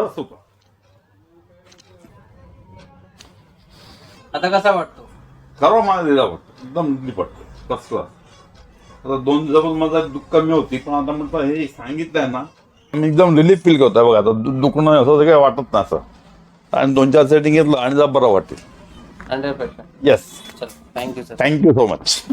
खरंच सुपर. आता कसा वाटतो? सर्व मला दिला वाटतं एकदम पडतो कसला. आता 2 दिवसापासून माझा दुःख कमी होती, पण आता म्हटलं हे सांगितलंय ना मी एकदम रिलीफ फील करतोय बघा. आता दुखणं असं काही वाटत नाही असं. आणि 2-4 सेटिंग घेतलं आणि जरा बरं वाटेल. 100%. येस, चल, thank you sir. Thank you so much.